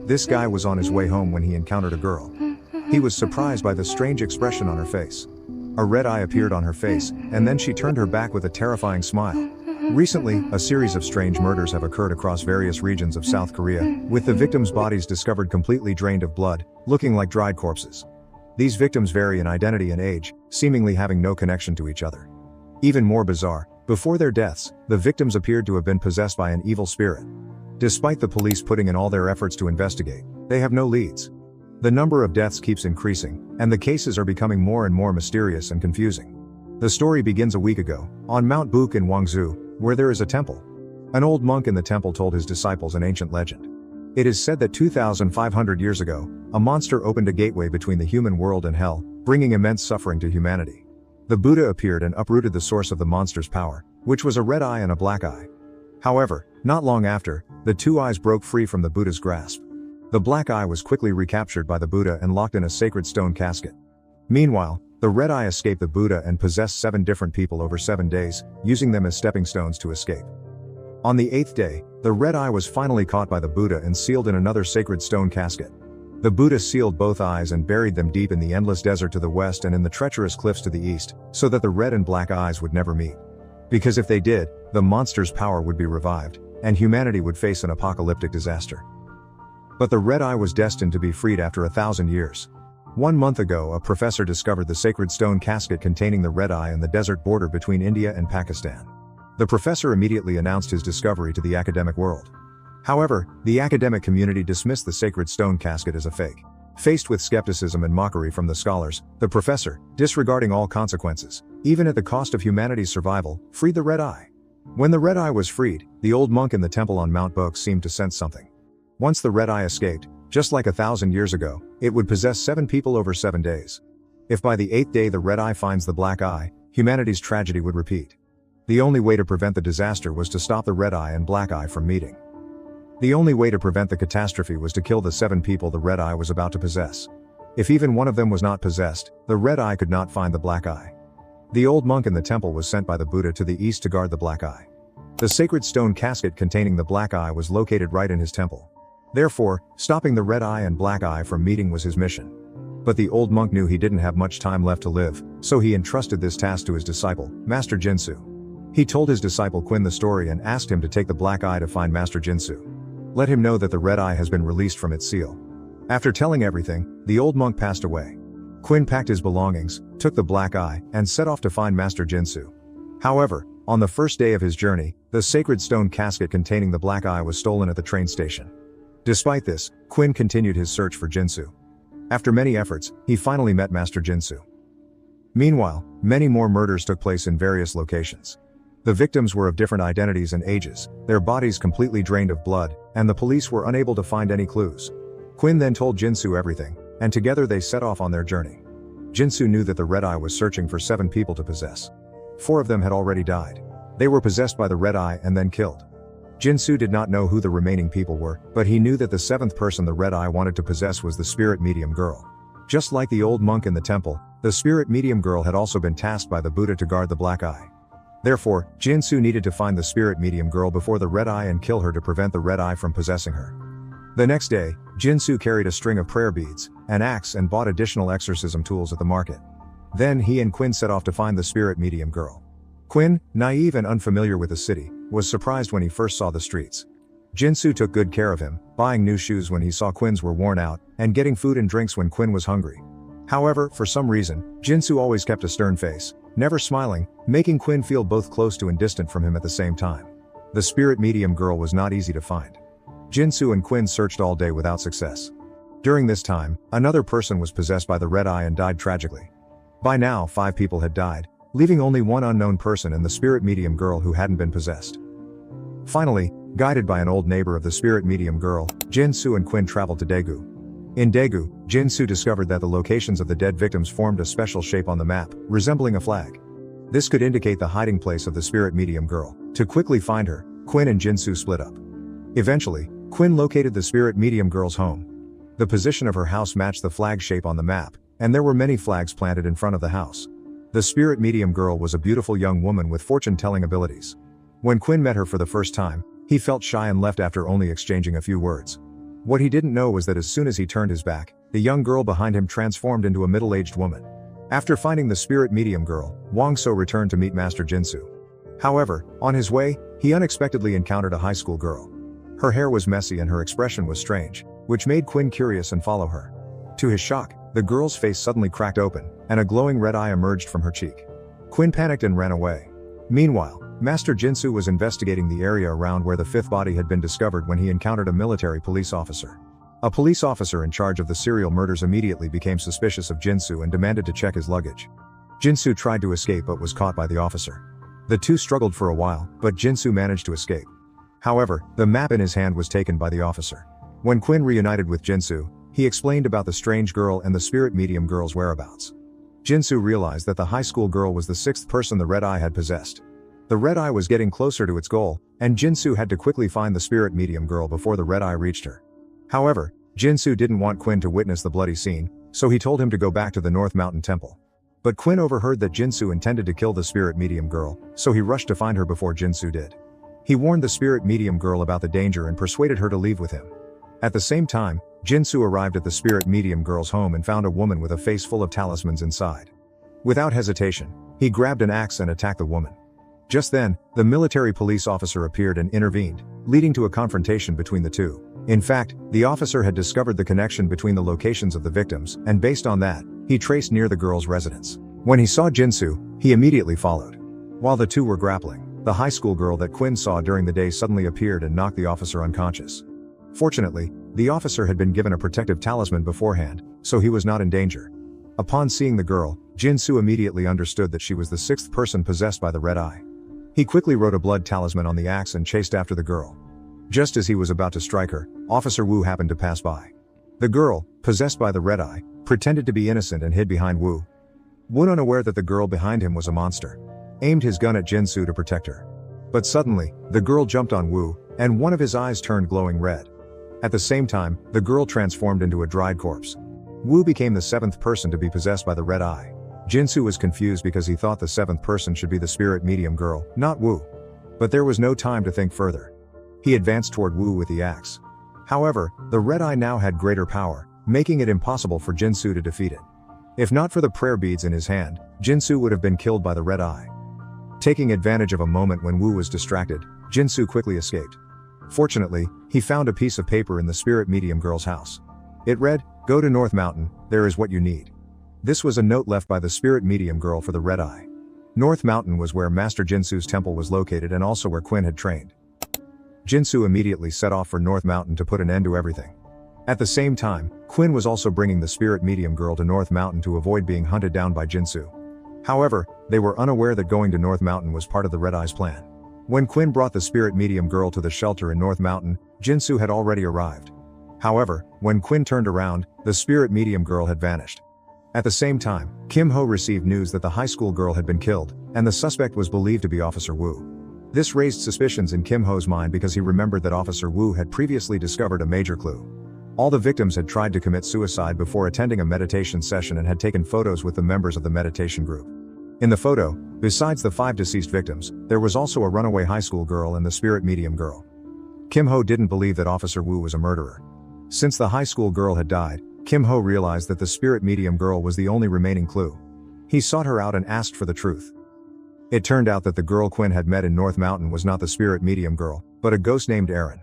This guy was on his way home when he encountered a girl. He was surprised by the strange expression on her face. A red eye appeared on her face, and then she turned her back with a terrifying smile. Recently, a series of strange murders have occurred across various regions of South Korea, with the victims' bodies discovered completely drained of blood, looking like dried corpses. These victims vary in identity and age, seemingly having no connection to each other. Even more bizarre, before their deaths, the victims appeared to have been possessed by an evil spirit. Despite the police putting in all their efforts to investigate, they have no leads. The number of deaths keeps increasing, and the cases are becoming more and more mysterious and confusing. The story begins a week ago, on Mount Buk in Gwangju, where there is a temple. An old monk in the temple told his disciples an ancient legend. It is said that 2,500 years ago, a monster opened a gateway between the human world and hell, bringing immense suffering to humanity. The Buddha appeared and uprooted the source of the monster's power, which was a red eye and a black eye. However, not long after, the two eyes broke free from the Buddha's grasp. The black eye was quickly recaptured by the Buddha and locked in a sacred stone casket. Meanwhile, the red eye escaped the Buddha and possessed 7 different people over 7 days, using them as stepping stones to escape. On the 8th day, the red eye was finally caught by the Buddha and sealed in another sacred stone casket. The Buddha sealed both eyes and buried them deep in the endless desert to the west and in the treacherous cliffs to the east, so that the red and black eyes would never meet. Because if they did, the monster's power would be revived, and humanity would face an apocalyptic disaster. But the red eye was destined to be freed after 1,000 years. 1 month ago, a professor discovered the sacred stone casket containing the red eye in the desert border between India and Pakistan. The professor immediately announced his discovery to the academic world. However, the academic community dismissed the sacred stone casket as a fake. Faced with skepticism and mockery from the scholars, the professor, disregarding all consequences, even at the cost of humanity's survival, freed the red eye. When the red eye was freed, the old monk in the temple on Mount Buk seemed to sense something. Once the red eye escaped, just like 1,000 years ago, it would possess 7 people over 7 days. If by the 8th day the red eye finds the black eye, humanity's tragedy would repeat. The only way to prevent the disaster was to stop the red eye and black eye from meeting. The only way to prevent the catastrophe was to kill the 7 people the red eye was about to possess. If even one of them was not possessed, the red eye could not find the black eye. The old monk in the temple was sent by the Buddha to the east to guard the black eye. The sacred stone casket containing the black eye was located right in his temple. Therefore, stopping the red eye and black eye from meeting was his mission. But the old monk knew he didn't have much time left to live, so he entrusted this task to his disciple, Master Jinsu. He told his disciple Quinn the story and asked him to take the black eye to find Master Jinsu. Let him know that the red eye has been released from its seal. After telling everything, the old monk passed away. Quinn packed his belongings, took the black eye, and set off to find Master Jinsu. However, on the first day of his journey, the sacred stone casket containing the black eye was stolen at the train station. Despite this, Quinn continued his search for Jinsu. After many efforts, he finally met Master Jinsu. Meanwhile, many more murders took place in various locations. The victims were of different identities and ages, their bodies completely drained of blood, and the police were unable to find any clues. Quinn then told Jinsu everything, and together they set off on their journey. Jinsu knew that the red eye was searching for 7 people to possess. 4 of them had already died. They were possessed by the red eye and then killed. Jinsu did not know who the remaining people were, but he knew that the 7th person the red eye wanted to possess was the spirit medium girl. Just like the old monk in the temple, the spirit medium girl had also been tasked by the Buddha to guard the black eye. Therefore, Jinsu needed to find the spirit medium girl before the red eye and kill her to prevent the red eye from possessing her. The next day, Jinsu carried a string of prayer beads, an axe, and bought additional exorcism tools at the market. Then he and Quinn set off to find the spirit medium girl. Quinn, naive and unfamiliar with the city, was surprised when he first saw the streets. Jinsu took good care of him, buying new shoes when he saw Quinn's were worn out, and getting food and drinks when Quinn was hungry. However, for some reason, Jinsu always kept a stern face, never smiling, making Quinn feel both close to and distant from him at the same time. The spirit medium girl was not easy to find. Jinsu and Quinn searched all day without success. During this time, another person was possessed by the red eye and died tragically. By now, 5 people had died, leaving only one unknown person and the spirit medium girl who hadn't been possessed. Finally, guided by an old neighbor of the spirit medium girl, Jinsu and Quinn traveled to Daegu. In Daegu, Jinsu discovered that the locations of the dead victims formed a special shape on the map, resembling a flag. This could indicate the hiding place of the spirit medium girl. To quickly find her, Quinn and Jinsu split up. Eventually, Quinn located the spirit medium girl's home. The position of her house matched the flag shape on the map, and there were many flags planted in front of the house. The spirit medium girl was a beautiful young woman with fortune-telling abilities. When Quinn met her for the first time, he felt shy and left after only exchanging a few words. What he didn't know was that as soon as he turned his back, the young girl behind him transformed into a middle-aged woman. After finding the spirit medium girl, Wang So returned to meet Master Jinsu. However, on his way, he unexpectedly encountered a high school girl. Her hair was messy and her expression was strange, which made Quinn curious and follow her. To his shock, the girl's face suddenly cracked open, and a glowing red eye emerged from her cheek. Quinn panicked and ran away. Meanwhile, Master Jinsu was investigating the area around where the fifth body had been discovered when he encountered a military police officer. A police officer in charge of the serial murders immediately became suspicious of Jinsu and demanded to check his luggage. Jinsu tried to escape but was caught by the officer. The two struggled for a while, but Jinsu managed to escape. However, the map in his hand was taken by the officer. When Quinn reunited with Jinsu, he explained about the strange girl and the spirit medium girl's whereabouts. Jinsu realized that the high school girl was the sixth person the Red Eye had possessed. The Red Eye was getting closer to its goal, and Jinsu had to quickly find the spirit medium girl before the Red Eye reached her. However, Jinsu didn't want Quinn to witness the bloody scene, so he told him to go back to the North Mountain Temple. But Quinn overheard that Jinsu intended to kill the spirit medium girl, so he rushed to find her before Jinsu did. He warned the spirit medium girl about the danger and persuaded her to leave with him. At the same time, Jinsu arrived at the spirit medium girl's home and found a woman with a face full of talismans inside. Without hesitation, he grabbed an axe and attacked the woman. Just then, the military police officer appeared and intervened, leading to a confrontation between the two. In fact, the officer had discovered the connection between the locations of the victims, and based on that, he traced near the girl's residence. When he saw Jinsu, he immediately followed. While the two were grappling, the high school girl that Quinn saw during the day suddenly appeared and knocked the officer unconscious. Fortunately, the officer had been given a protective talisman beforehand, so he was not in danger. Upon seeing the girl, Jinsu immediately understood that she was the sixth person possessed by the Red Eye. He quickly wrote a blood talisman on the axe and chased after the girl. Just as he was about to strike her, Officer Wu happened to pass by. The girl, possessed by the Red Eye, pretended to be innocent and hid behind Wu. Wu, unaware that the girl behind him was a monster, aimed his gun at Jinsu to protect her. But suddenly, the girl jumped on Wu, and one of his eyes turned glowing red. At the same time, the girl transformed into a dried corpse. Wu became the seventh person to be possessed by the Red Eye. Jinsu was confused because he thought the seventh person should be the spirit medium girl, not Wu. But there was no time to think further. He advanced toward Wu with the axe. However, the Red Eye now had greater power, making it impossible for Jinsu to defeat it. If not for the prayer beads in his hand, Jinsu would have been killed by the Red Eye. Taking advantage of a moment when Wu was distracted, Jinsu quickly escaped. Fortunately, he found a piece of paper in the spirit medium girl's house. It read, "Go to North Mountain, there is what you need." This was a note left by the spirit medium girl for the Red Eye. North Mountain was where Master Jinsu's temple was located and also where Quinn had trained. Jinsu immediately set off for North Mountain to put an end to everything. At the same time, Quinn was also bringing the spirit medium girl to North Mountain to avoid being hunted down by Jinsu. However, they were unaware that going to North Mountain was part of the Red Eye's plan. When Quinn brought the spirit medium girl to the shelter in North Mountain, Jinsu had already arrived. However, when Quinn turned around, the spirit medium girl had vanished. At the same time, Kim Ho received news that the high school girl had been killed, and the suspect was believed to be Officer Wu. This raised suspicions in Kim Ho's mind because he remembered that Officer Wu had previously discovered a major clue. All the victims had tried to commit suicide before attending a meditation session and had taken photos with the members of the meditation group. In the photo, besides the 5 deceased victims, there was also a runaway high school girl and the spirit medium girl. Kim Ho didn't believe that Officer Wu was a murderer. Since the high school girl had died, Kim Ho realized that the spirit medium girl was the only remaining clue. He sought her out and asked for the truth. It turned out that the girl Quinn had met in North Mountain was not the spirit medium girl, but a ghost named Erin.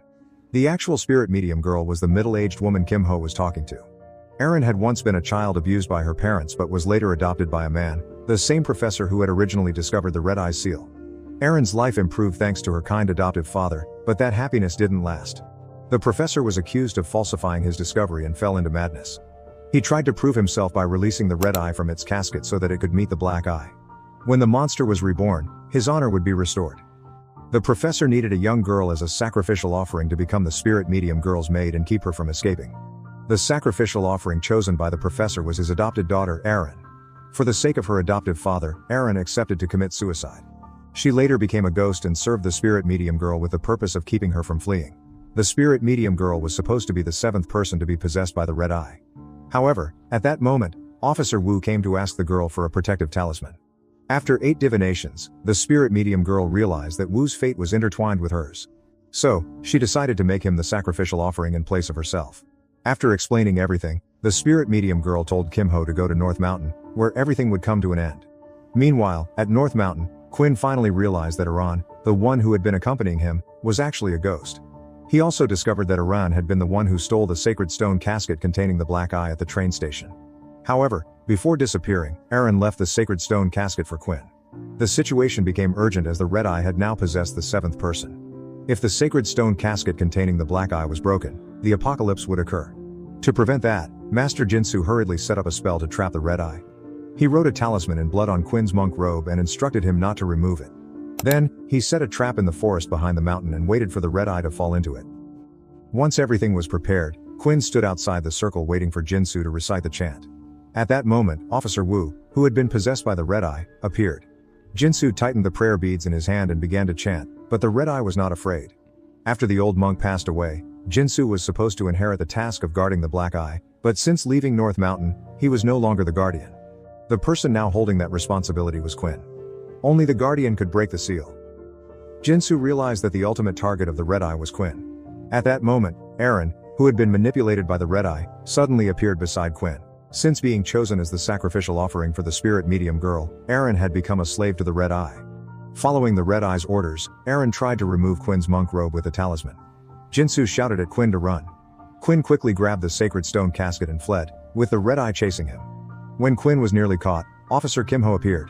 The actual spirit medium girl was the middle-aged woman Kim Ho was talking to. Erin had once been a child abused by her parents but was later adopted by a man, the same professor who had originally discovered the Red Eye seal. Erin's life improved thanks to her kind adoptive father, but that happiness didn't last. The professor was accused of falsifying his discovery and fell into madness. He tried to prove himself by releasing the Red Eye from its casket so that it could meet the Black Eye. When the monster was reborn, his honor would be restored. The professor needed a young girl as a sacrificial offering to become the spirit medium girl's maid and keep her from escaping. The sacrificial offering chosen by the professor was his adopted daughter, Erin. For the sake of her adoptive father, Erin accepted to commit suicide. She later became a ghost and served the spirit medium girl with the purpose of keeping her from fleeing. The spirit medium girl was supposed to be the 7th person to be possessed by the Red Eye. However, at that moment, Officer Wu came to ask the girl for a protective talisman. After 8 divinations, the spirit medium girl realized that Wu's fate was intertwined with hers. So, she decided to make him the sacrificial offering in place of herself. After explaining everything, the spirit medium girl told Kim-ho to go to North Mountain, where everything would come to an end. Meanwhile, at North Mountain, Quinn finally realized that Iran, the one who had been accompanying him, was actually a ghost. He also discovered that Iran had been the one who stole the sacred stone casket containing the black eye at the train station. However, before disappearing, Aaron left the sacred stone casket for Quinn. The situation became urgent as the red eye had now possessed the seventh person. If the sacred stone casket containing the black eye was broken, the apocalypse would occur. To prevent that, Master Jinsu hurriedly set up a spell to trap the red eye. He wrote a talisman in blood on Quinn's monk robe and instructed him not to remove it. Then, he set a trap in the forest behind the mountain and waited for the red eye to fall into it. Once everything was prepared, Quinn stood outside the circle waiting for Jinsu to recite the chant. At that moment, Officer Wu, who had been possessed by the red eye, appeared. Jinsu tightened the prayer beads in his hand and began to chant, but the red eye was not afraid. After the old monk passed away, Jinsu was supposed to inherit the task of guarding the black eye, but since leaving North Mountain, he was no longer the guardian. The person now holding that responsibility was Quinn. Only the guardian could break the seal. Jinsu realized that the ultimate target of the red eye was Quinn. At that moment, Aaron, who had been manipulated by the red eye, suddenly appeared beside Quinn. Since being chosen as the sacrificial offering for the spirit medium girl, Aaron had become a slave to the red eye. Following the red eye's orders, Aaron tried to remove Quinn's monk robe with a talisman. Jinsu shouted at Quinn to run. Quinn quickly grabbed the sacred stone casket and fled, with the red eye chasing him. When Quinn was nearly caught, Officer Kim-ho appeared.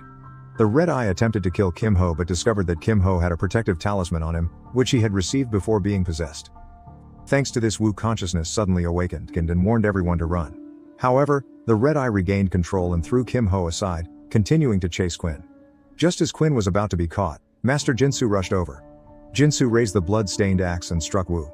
The red eye attempted to kill Kim-ho but discovered that Kim-ho had a protective talisman on him, which he had received before being possessed. Thanks to this, Wu consciousness suddenly awakened and warned everyone to run. However, the red eye regained control and threw Kim-ho aside, continuing to chase Quinn. Just as Quinn was about to be caught, Master Jinsu rushed over. Jinsu raised the blood-stained axe and struck Wu.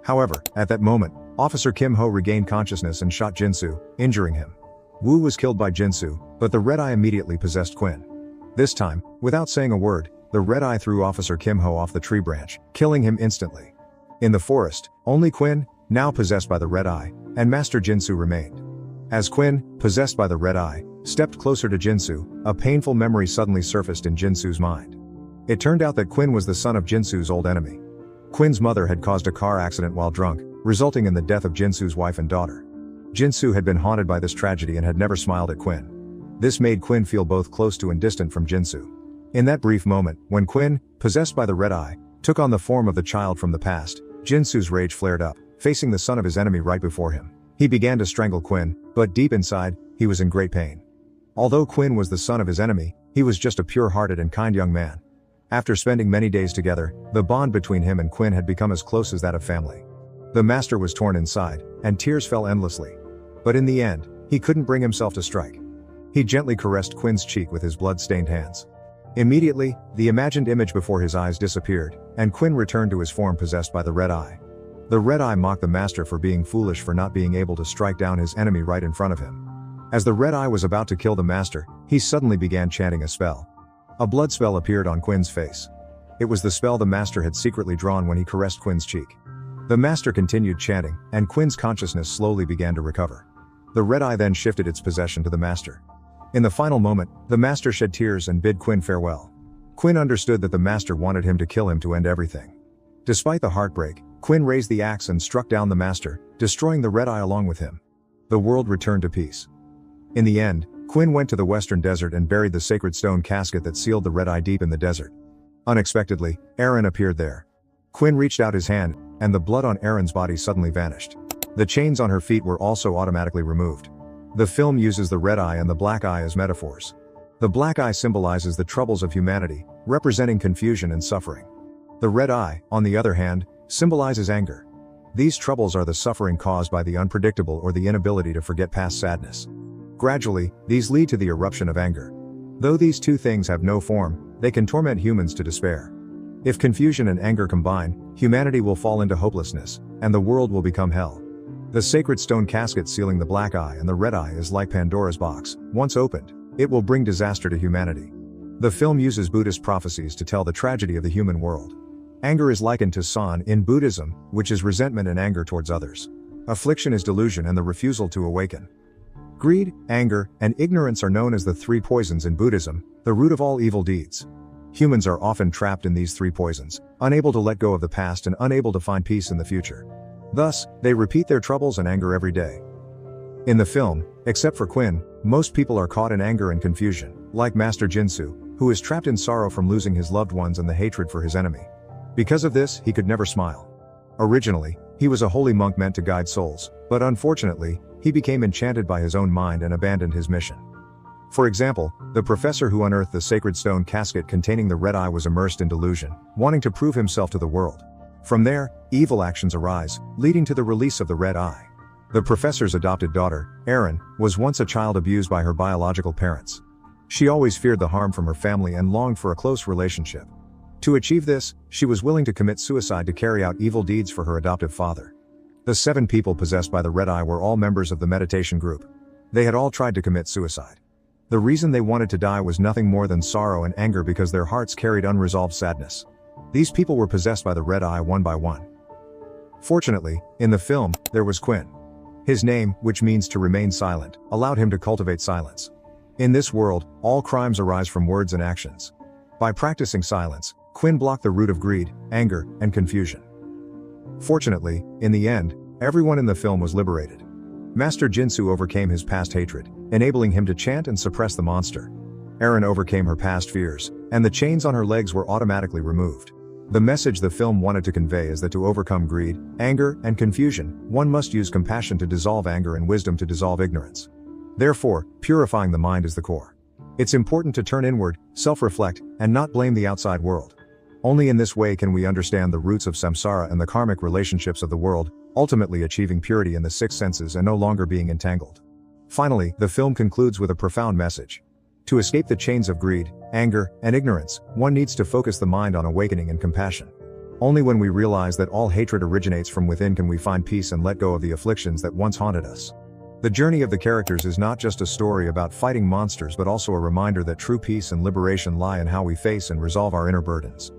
However, at that moment, Officer Kim-ho regained consciousness and shot Jinsu, injuring him. Wu was killed by Jinsu, but the red eye immediately possessed Quinn. This time, without saying a word, the red eye threw Officer Kim-ho off the tree branch, killing him instantly. In the forest, only Quinn, now possessed by the red eye, and Master Jinsu remained. As Quinn, possessed by the red eye, stepped closer to Jinsu, a painful memory suddenly surfaced in Jinsu's mind. It turned out that Quinn was the son of Jinsu's old enemy. Quinn's mother had caused a car accident while drunk, resulting in the death of Jinsu's wife and daughter. Jinsu had been haunted by this tragedy and had never smiled at Quinn. This made Quinn feel both close to and distant from Jinsu. In that brief moment, when Quinn, possessed by the red eye, took on the form of the child from the past, Jinsu's rage flared up, facing the son of his enemy right before him. He began to strangle Quinn, but deep inside, he was in great pain. Although Quinn was the son of his enemy, he was just a pure-hearted and kind young man. After spending many days together, the bond between him and Quinn had become as close as that of family. The master was torn inside, and tears fell endlessly. But in the end, he couldn't bring himself to strike. He gently caressed Quinn's cheek with his blood-stained hands. Immediately, the imagined image before his eyes disappeared, and Quinn returned to his form possessed by the red eye. The red eye mocked the master for being foolish for not being able to strike down his enemy right in front of him. As the red eye was about to kill the master, he suddenly began chanting a spell. A blood spell appeared on Quinn's face. It was the spell the master had secretly drawn when he caressed Quinn's cheek. The master continued chanting, and Quinn's consciousness slowly began to recover. The red eye then shifted its possession to the master. In the final moment, the master shed tears and bid Quinn farewell. Quinn understood that the master wanted him to kill him to end everything. Despite the heartbreak, Quinn raised the axe and struck down the master, destroying the red eye along with him. The world returned to peace. In the end, Quinn went to the western desert and buried the sacred stone casket that sealed the red eye deep in the desert. Unexpectedly, Aaron appeared there. Quinn reached out his hand, and the blood on Aaron's body suddenly vanished. The chains on her feet were also automatically removed. The film uses the red eye and the black eye as metaphors. The black eye symbolizes the troubles of humanity, representing confusion and suffering. The red eye, on the other hand, symbolizes anger. These troubles are the suffering caused by the unpredictable or the inability to forget past sadness. Gradually, these lead to the eruption of anger. Though these two things have no form, they can torment humans to despair. If confusion and anger combine, humanity will fall into hopelessness, and the world will become hell. The sacred stone casket sealing the black eye and the red eye is like Pandora's box. Once opened, it will bring disaster to humanity. The film uses Buddhist prophecies to tell the tragedy of the human world. Anger is likened to san in Buddhism, which is resentment and anger towards others. Affliction is delusion and the refusal to awaken. Greed, anger, and ignorance are known as the three poisons in Buddhism, the root of all evil deeds. Humans are often trapped in these three poisons, unable to let go of the past and unable to find peace in the future. Thus, they repeat their troubles and anger every day. In the film, except for Quinn, most people are caught in anger and confusion, like Master Jinsu, who is trapped in sorrow from losing his loved ones and the hatred for his enemy. Because of this, he could never smile. Originally, he was a holy monk meant to guide souls, but unfortunately, he became enchanted by his own mind and abandoned his mission. For example, the professor who unearthed the sacred stone casket containing the red eye was immersed in delusion, wanting to prove himself to the world. From there, evil actions arise, leading to the release of the red eye. The professor's adopted daughter, Erin, was once a child abused by her biological parents. She always feared the harm from her family and longed for a close relationship. To achieve this, she was willing to commit suicide to carry out evil deeds for her adoptive father. The 7 people possessed by the red eye were all members of the meditation group. They had all tried to commit suicide. The reason they wanted to die was nothing more than sorrow and anger because their hearts carried unresolved sadness. These people were possessed by the red eye one by one. Fortunately, in the film, there was Quinn. His name, which means to remain silent, allowed him to cultivate silence. In this world, all crimes arise from words and actions. By practicing silence, Quinn blocked the root of greed, anger, and confusion. Fortunately, in the end, everyone in the film was liberated. Master Jinsu overcame his past hatred, enabling him to chant and suppress the monster. Erin overcame her past fears, and the chains on her legs were automatically removed. The message the film wanted to convey is that to overcome greed, anger, and confusion, one must use compassion to dissolve anger and wisdom to dissolve ignorance. Therefore, purifying the mind is the core. It's important to turn inward, self-reflect, and not blame the outside world. Only in this way can we understand the roots of samsara and the karmic relationships of the world, ultimately achieving purity in the 6 senses and no longer being entangled. Finally, the film concludes with a profound message. To escape the chains of greed, anger, and ignorance, one needs to focus the mind on awakening and compassion. Only when we realize that all hatred originates from within can we find peace and let go of the afflictions that once haunted us. The journey of the characters is not just a story about fighting monsters but also a reminder that true peace and liberation lie in how we face and resolve our inner burdens.